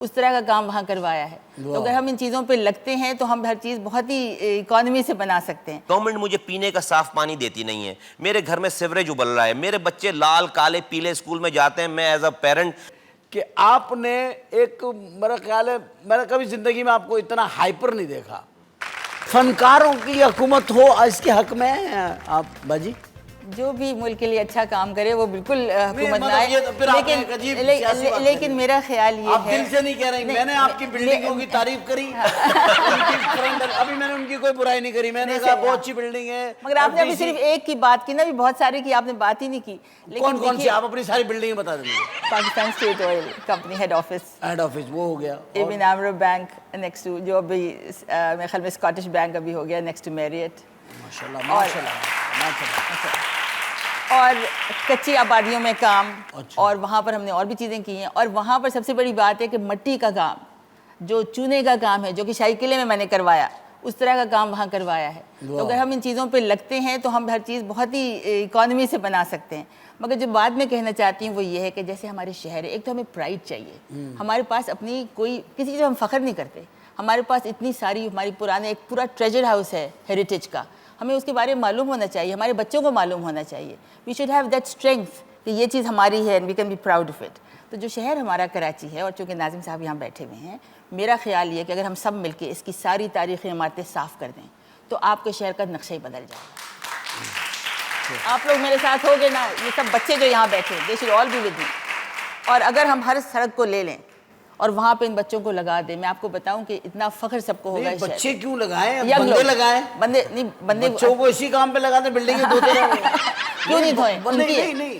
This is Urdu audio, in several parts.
اس طرح کا کام وہاں کروایا ہے. تو اگر ہم ان چیزوں پہ لگتے ہیں تو ہم ہر چیز بہت ہی اکانومی سے بنا سکتے ہیں. گورنمنٹ مجھے پینے کا صاف پانی دیتی نہیں ہے, میرے گھر میں سیوریج ابل رہا ہے, میرے بچے لال کالے پیلے اسکول میں جاتے ہیں. میں ایز اے پیرنٹ کہ آپ نے ایک, میرا خیال ہے میں نے کبھی زندگی میں آپ کو اتنا ہائپر نہیں دیکھا. فنکاروں کی حکومت ہو اس کے حق میں آپ باجی؟ جو بھی ملک کے لیے اچھا کام کرے وہ بالکل حکومت میں آئے, لیکن میرا خیال یہ ہے, آپ دل سے نہیں کہہ رہے, میں نے آپ کی بلڈنگوں کی تعریف کری, ابھی میں نے ان کی کوئی برائی نہیں کری, میں نے کہا بہت اچھی بلڈنگ ہے. مگر آپ نے ابھی صرف ایک کی بات کی نا, بھی بہت سارے کی آپ نے بات ہی نہیں کی. کون کون سی؟ آپ اپنی ساری بلڈنگیں بتا دیں. Pakistan state oil company head office وہ ہو گیا, ابن عامر بینک نیکسٹ ٹو, جو ابھی میرے خیال میں اسکاٹش بینک ابھی ہو گیا نیکسٹ ٹو میریٹ, اور کچی آبادیوں میں کام, اور وہاں پر ہم نے اور بھی چیزیں کی ہیں. اور وہاں پر سب سے بڑی بات ہے کہ مٹی کا کام, جو چونے کا کام ہے, جو کہ شاہی قلعے میں نے کروایا, اس طرح کا کام وہاں کروایا ہے. تو اگر ہم ان چیزوں پہ لگتے ہیں تو ہم ہر چیز بہت ہی اکانومی سے بنا سکتے ہیں. مگر جو بات میں کہنا چاہتی ہوں وہ یہ ہے کہ جیسے ہمارے شہر ہے, ایک تو ہمیں پرائڈ چاہیے. ہمارے پاس اپنی کوئی کسی چیز ہم فخر نہیں کرتے, ہمارے پاس اتنی ساری ہماری پرانے ایک پورا ٹریجر ہاؤس ہے ہیریٹیج کا, ہمیں اس کے بارے میں معلوم ہونا چاہیے, ہمارے بچوں کو معلوم ہونا چاہیے. We should have that strength کہ یہ چیز ہماری ہے, and we can be proud of it. تو جو شہر ہمارا کراچی ہے, اور چونکہ ناظم صاحب یہاں بیٹھے ہوئے ہیں, میرا خیال یہ کہ اگر ہم سب مل کے اس کی ساری تاریخی عمارتیں صاف کر دیں تو آپ کے شہر کا نقشہ ہی بدل جائے گا. آپ لوگ میرے ساتھ ہو گے نا, یہ سب بچے جو یہاں بیٹھے ہیں, they should all be with me. اور اگر ہم ہر سڑک کو لے لیں اور وہاں پہ ان بچوں کو لگا دیں, میں آپ کو بتاؤں کہ اتنا فخر سب کو ہوگا. بچے کیوں لگائیں, بندے لگائیں, بندے بچوں کو اسی کام پہ لگا دیں, بلڈنگیں دھوتے رہیں. کیوں نہیں دھوئیں؟ نہیں,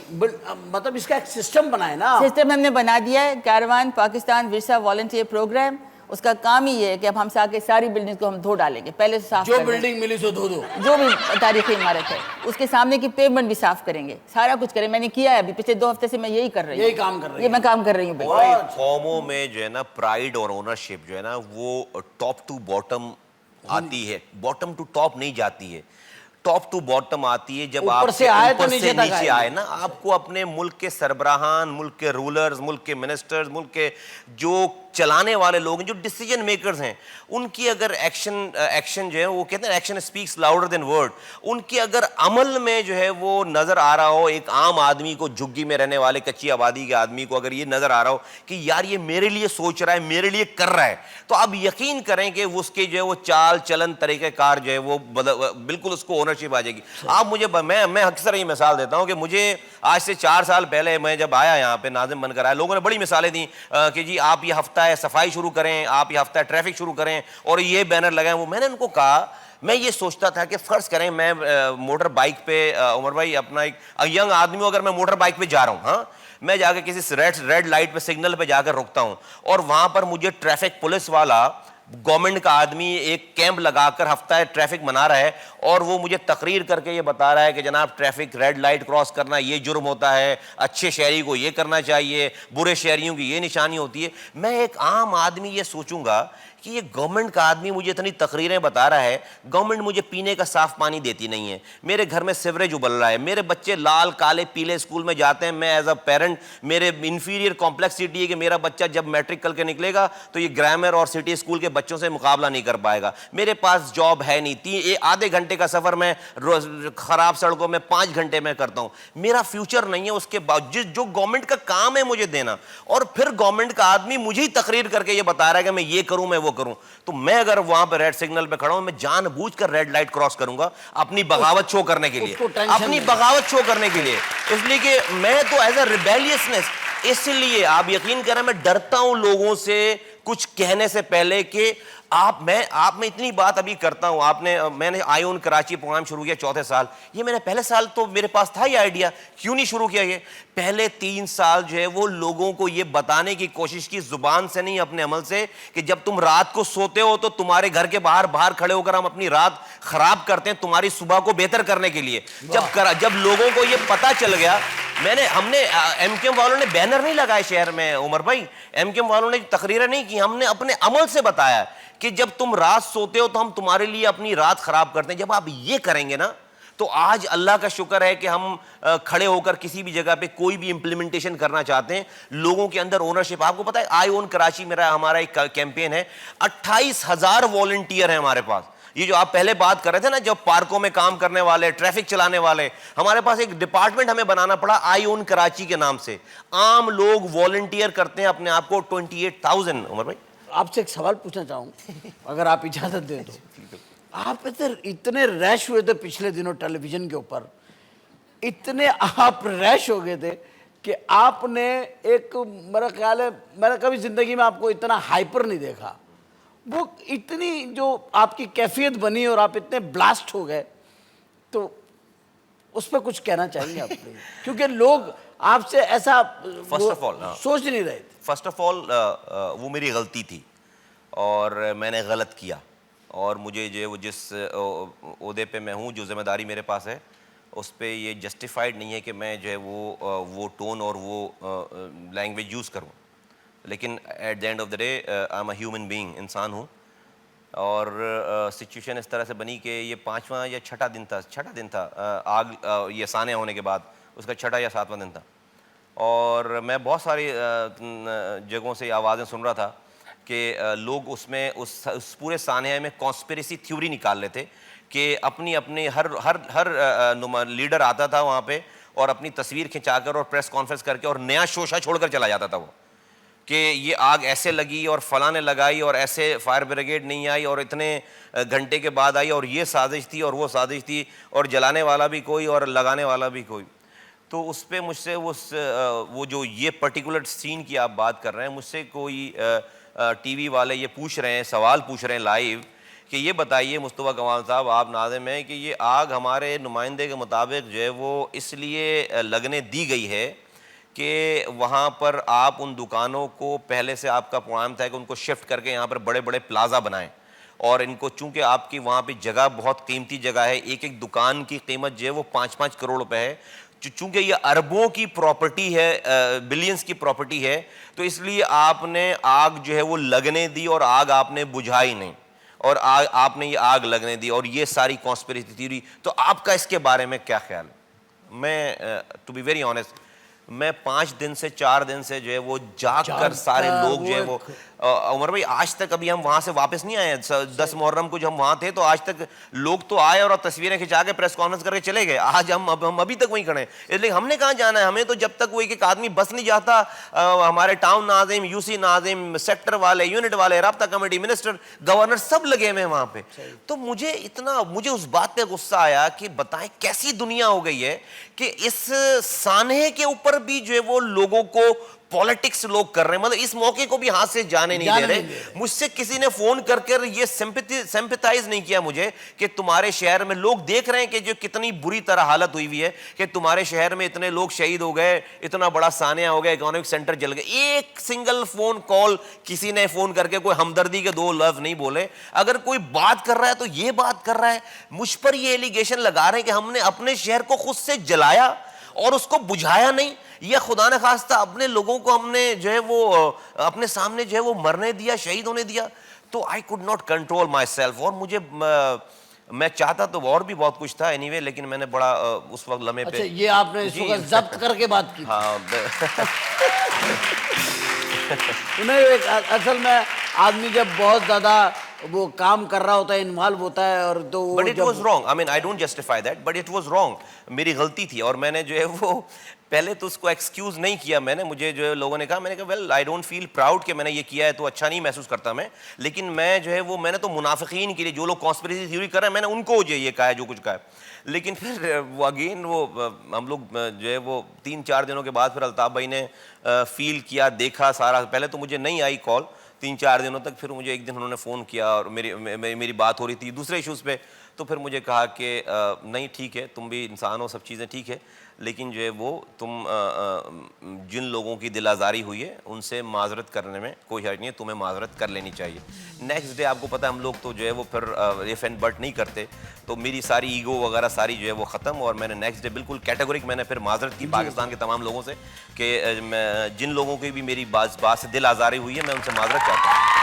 مطلب اس کا ایک سسٹم بنائے نا. سسٹم ہم نے بنا دیا ہے, کیروان پاکستان ورثہ والنٹیئر پروگرام. اس کا کام ہی یہ ہے کہ اب ہم سے آ کے ساری بلڈنگ کو ہم دھو ڈالیں گے, پہلے سے صاف جو بلڈنگ ملی سو دھو دو, جو بھی تاریخی عمارت ہے اس کے سامنے کی پیمنٹ بھی صاف کریں گے, سارا کچھ کریں. میں نے کیا ہے ابھی پچھلے 2 ہفتے سے میں یہی کر رہی ہوں, یہی کام کر رہی یہ میں کام کر رہی ہوں. قوموں میں جو ہے نا پرائیڈ اور اونرشپ جو ہے نا وہ ٹاپ ٹو باٹم آتی ہے, باٹم ٹو ٹاپ نہیں جاتی ہے, ٹاپ ٹو باٹم آتی ہے جب آپ اوپر سے آئے تو نیچے آئے نا. آپ کو اپنے ملک کے سربراہان, ملک کے رولرز, ملک کے منسٹرز, ملک کے جو چلانے والے لوگ ہیں, جو ڈیسیجن میکرز ہیں, ان کی اگر ایکشن جو ہے, وہ کہتے ہیں action speaks louder than word, ان کے اگر عمل میں جو ہے وہ نظر آ رہا ہو, ایک عام آدمی کو, جھگی میں رہنے والے کچی آبادی کے آدمی کو اگر یہ نظر آ رہا ہو کہ یار یہ میرے لیے سوچ رہا ہے, میرے لیے کر رہا ہے, تو آپ یقین کریں کہ اس کے جو ہے وہ چال چلن طریقہ کار جو ہے وہ بالکل اس کو اونرشپ آ جائے گی. آپ مجھے, میں اکثر یہ مثال دیتا ہوں کہ مجھے آج سے 4 سال پہلے میں جب آیا یہاں پہ ناظم بن کر آیا, لوگوں نے بڑی مثالیں دیں کہ جی آپ یہ ہفتہ ہے صفائی شروع کریں, آپ یہ ہفتہ ہے ٹریفک شروع کریں, اور یہ بینر لگائیں. وہ میں نے ان کو کہا, میں یہ سوچتا تھا کہ فرض کریں میں موٹر بائک پہ, عمر بھائی اپنا ایک ینگ آدمی ہوں, اگر میں موٹر بائک پہ جا رہا ہوں, ہاں میں جا کے کسی ریڈ لائٹ پہ سگنل پہ جا کر رکتا ہوں, اور وہاں پر مجھے ٹریفک پولیس والا, گورنمنٹ کا آدمی ایک کیمپ لگا کر ہفتہ ٹریفک منا رہا ہے, اور وہ مجھے تقریر کر کے یہ بتا رہا ہے کہ جناب ٹریفک ریڈ لائٹ کراس کرنا یہ جرم ہوتا ہے, اچھے شہری کو یہ کرنا چاہیے, برے شہریوں کی یہ نشانی ہوتی ہے. میں ایک عام آدمی یہ سوچوں گا کہ یہ گورنمنٹ کا آدمی مجھے اتنی تقریریں بتا رہا ہے, گورنمنٹ مجھے پینے کا صاف پانی دیتی نہیں ہے, میرے گھر میں سیوریج ابل رہا ہے, میرے بچے لال کالے پیلے اسکول میں جاتے ہیں, میں ایز اے پیرنٹ میرے انفیریئر کمپلیکسٹی ہے کہ میرا بچہ جب میٹرک کر کے نکلے گا تو یہ گرامر اور سٹی اسکول کے بچوں سے مقابلہ نہیں کر پائے گا, میرے پاس جاب ہے نہیں, آدھے گھنٹے کا سفر میں خراب سڑکوں میں 5 گھنٹے میں کرتا ہوں, میرا فیوچر نہیں ہے. اس کے باوجود جو گورنمنٹ کا کام ہے مجھے دینا, اور پھر گورنمنٹ کا آدمی مجھے ہی تقریر کر کے یہ بتا رہا ہے کہ میں یہ کروں, میں وہ کروں, تو میں اگر وہاں پہ ریڈ سگنل پہ کھڑا ہوں, میں جان بوجھ کر ریڈ لائٹ کراس کروں گا اپنی بغاوت شو کرنے کے لیے, اپنی بغاوت شو کرنے کے لیے, اس لیے کہ میں تو ایز اے ریبیلیسنس, اس لیے آپ یقین کریں میں ڈرتا ہوں لوگوں سے کچھ کہنے سے پہلے کہ آپ میں اتنی بات ابھی کرتا ہوں. میں نے آئی اون کراچی پروگرام شروع کیا 4تھے سال, یہ میں نے پہلے سال تو میرے پاس تھا یہ آئیڈیا, کیوں نہیں شروع کیا, یہ پہلے 3 سال جو ہے وہ لوگوں کو یہ بتانے کی کوشش کی, زبان سے نہیں اپنے عمل سے, کہ جب تم رات کو سوتے ہو تو تمہارے گھر کے باہر کھڑے ہو کر ہم اپنی رات خراب کرتے ہیں تمہاری صبح کو بہتر کرنے کے لیے. جب لوگوں کو یہ پتا چل گیا, ہم نے ایم کیو ایم والوں نے بینر نہیں لگائے شہر میں, عمر بھائی ایم کیو ایم والوں نے تقریریں نہیں کی, ہم نے اپنے عمل سے بتایا کہ جب تم رات سوتے ہو تو ہم تمہارے لیے اپنی رات خراب کرتے ہیں. جب آپ یہ کریں گے نا تو آج اللہ کا شکر ہے کہ ہم کھڑے ہو کر کسی بھی جگہ پہ کوئی بھی امپلیمنٹیشن کرنا چاہتے ہیں, لوگوں کے اندر اونرشپ. آپ کو پتا ہے آئی اون کراچی ہمارا ایک کیمپین ہے, 28,000 والنٹیئر ہیں ہمارے پاس. یہ جو آپ پہلے بات کر رہے تھے نا, جب پارکوں میں کام کرنے والے, ٹریفک چلانے والے, ہمارے پاس ایک ڈپارٹمنٹ ہمیں بنانا پڑا آئی اون کراچی کے نام سے. عام لوگ والنٹیئر کرتے ہیں اپنے آپ کو 28,000. عمر بھائی آپ سے ایک سوال پوچھنا چاہوں اگر آپ اجازت دیں تو. آپ اتنے ریش ہوئے تھے پچھلے دنوں ٹیلی ویژن کے اوپر, اتنے آپ ریش ہو گئے تھے کہ آپ نے ایک, میرا خیال ہے میں نے کبھی زندگی میں آپ کو اتنا ہائپر نہیں دیکھا. وہ اتنی جو آپ کی کیفیت بنی اور آپ اتنے بلاسٹ ہو گئے, تو اس پہ کچھ کہنا چاہیں گے آپ نے, کیونکہ لوگ آپ سے ایسا سوچ نہیں رہے تھے. فرسٹ آف آل وہ میری غلطی تھی اور میں نے غلط کیا, اور مجھے جو جس عہدے پہ میں ہوں, جو ذمہ داری میرے پاس ہے, اس پہ یہ جسٹیفائڈ نہیں ہے کہ میں جو ہے وہ ٹون اور وہ لینگویج یوز کروں. لیکن at the end of the day I am a human being, انسان ہوں. اور سچویشن اس طرح سے بنی کہ یہ 5واں یا 6ٹھا دن تھا آگ یہ سانحہ ہونے کے بعد, اس کا 6ٹھا یا 7واں دن تھا. اور میں بہت ساری جگہوں سے آوازیں سن رہا تھا کہ لوگ اس میں اس پورے سانحہ میں کانسپریسی تھیوری نکال لیتے کہ اپنی ہر لیڈر آتا تھا وہاں پہ اور اپنی تصویر کھنچا کر اور پریس کانفرنس کر کے اور نیا شوشہ چھوڑ کر چلا جاتا تھا وہ, کہ یہ آگ ایسے لگی اور فلاں نے لگائی اور ایسے فائر بریگیڈ نہیں آئی اور اتنے گھنٹے کے بعد آئی اور یہ سازش تھی اور وہ سازش تھی اور جلانے والا بھی کوئی اور لگانے والا بھی کوئی. تو اس پہ مجھ سے وہ جو یہ پرٹیکولر سین کی آپ بات کر رہے ہیں, مجھ سے کوئی ٹی وی والے یہ پوچھ رہے ہیں, سوال پوچھ رہے ہیں لائیو کہ یہ بتائیے مصطفیٰ کمال صاحب, آپ ناظم ہیں, کہ یہ آگ ہمارے نمائندے کے مطابق جو ہے وہ اس لیے لگنے دی گئی ہے کہ وہاں پر آپ ان دکانوں کو, پہلے سے آپ کا پروگرام تھا کہ ان کو شفٹ کر کے یہاں پر بڑے بڑے پلازا بنائیں, اور ان کو چونکہ آپ کی وہاں پہ جگہ بہت قیمتی جگہ ہے, ایک ایک دکان کی قیمت جو ہے وہ 5-5 کروڑ روپے ہے, چونکہ یہ اربوں کی پراپرٹی ہے, بلینز کی پراپرٹی ہے, تو اس لیے آپ نے آگ جو ہے وہ لگنے دی اور آگ آپ نے بجھائی نہیں, اور آپ نے یہ آگ لگنے دی, اور یہ ساری کانسپریسی تھیوری. تو آپ کا اس کے بارے میں کیا خیال ہے؟ میں ٹو بی ویری آنیسٹ, میں 5 دن سے 4 دن سے جو ہے وہ جاگ کر سارے لوگ جو ہے وہ, عمر بھائی آج تک ابھی ہم وہاں سے واپس نہیں آئے ہیں. 10 محرم کو جو ہم وہاں تھے تو آج تک لوگ تو آئے اور تصویریں کھنچا کے پریس کانفرنس کر کے چلے گئے. آج ہم ابھی تک وہیں کھڑے ہیں, اس لیے ہم نے کہاں جانا ہے. ہمیں تو جب تک وہ ایک آدمی بس نہیں جاتا, ہمارے ٹاؤن ناظم, یو سی ناظم, سیکٹر والے, یونٹ والے, رابطہ کمیٹی, منسٹر, گورنر سب لگے ہوئے ہیں وہاں پہ. تو مجھے اس بات پہ غصہ آیا کہ بتائیں کیسی دنیا ہو گئی ہے کہ اس سانحے کے اوپر بھی جو ہے وہ لوگوں کو پالیٹکس لوگ کر رہے ہیں, مطلب اس موقع کو بھی ہاتھ سے جانے نہیں دے رہے. مجھ سے کسی نے فون کر کر یہ سمپتھائز نہیں کیا مجھے کہ تمہارے شہر میں لوگ دیکھ رہے ہیں کہ جو کتنی بری طرح حالت ہوئی ہوئی ہے, کہ تمہارے شہر میں اتنے لوگ شہید ہو گئے, اتنا بڑا سانحہ ہو گیا, اکنامک سینٹر جل گئے. ایک سنگل فون کال کسی نے فون کر کے کوئی ہمدردی کے 2 لفظ نہیں بولے. اگر کوئی بات کر رہا ہے تو یہ بات کر رہا ہے, مجھ پر یہ ایلیگیشن لگا رہے ہیں کہ ہم نے اپنے شہر کو خود سے جلایا اور اس کو بجھایا نہیں, یا خدا نہ خواستہ اپنے لوگوں کو ہم نے جو ہے وہ اپنے سامنے جو ہے وہ مرنے دیا, شہید ہونے دیا. تو I could not control my self, اور مجھے میں چاہتا تو اور بھی بہت کچھ تھا اینی وے, لیکن میں نے بڑا اس وقت لمحے پہ. یہ آپ نے اس وقت ضبط کر کے بات کی. ہاں اصل میں آدمی جب بہت زیادہ وہ کام کر رہا ہوتا ہے, انوالو ہوتا ہے, اور تو but it was wrong. I mean I don't justify that, but it was wrong. میری غلطی تھی, اور میں نے جو ہے وہ پہلے تو اس کو ایکسکیوز نہیں کیا. میں نے, مجھے جو ہے لوگوں نے کہا, میں نے کہا well I don't feel proud کہ میں نے یہ کیا ہے, تو اچھا نہیں محسوس کرتا میں, لیکن میں جو ہے وہ میں نے تو منافقین کے لیے جو لوگ کانسپریسی تھیوری کر رہے ہیں میں نے ان کو جو یہ کہا ہے جو کچھ کہا ہے. لیکن پھر وہ اگین وہ ہم لوگ جو ہے وہ 3-4 دنوں کے بعد پھر الطاف بھائی نے فیل کیا, دیکھا سارا. پہلے تو مجھے نہیں آئی کال 3-4 دنوں تک, پھر مجھے ایک دن انہوں نے فون کیا اور میری بات ہو رہی تھی دوسرے ایشوز پہ, تو پھر مجھے کہا کہ نہیں ٹھیک ہے, تم بھی انسان ہو, سب چیزیں ٹھیک ہے, لیکن جو ہے وہ تم جن لوگوں کی دل آزاری ہوئی ہے ان سے معذرت کرنے میں کوئی حرج نہیں ہے, تمہیں معذرت کر لینی چاہیے. نیکسٹ ڈے آپ کو پتہ ہے ہم لوگ تو جو ہے وہ پھر ایف اینڈ بٹ نہیں کرتے, تو میری ساری ایگو وغیرہ ساری جو ہے وہ ختم, اور میں نے نیکسٹ ڈے بالکل کیٹیگورک میں نے پھر معذرت کی پاکستان کے تمام لوگوں سے کہ جن لوگوں کی بھی میری بات سے دل آزاری ہوئی ہے میں ان سے معذرت چاہتا ہوں.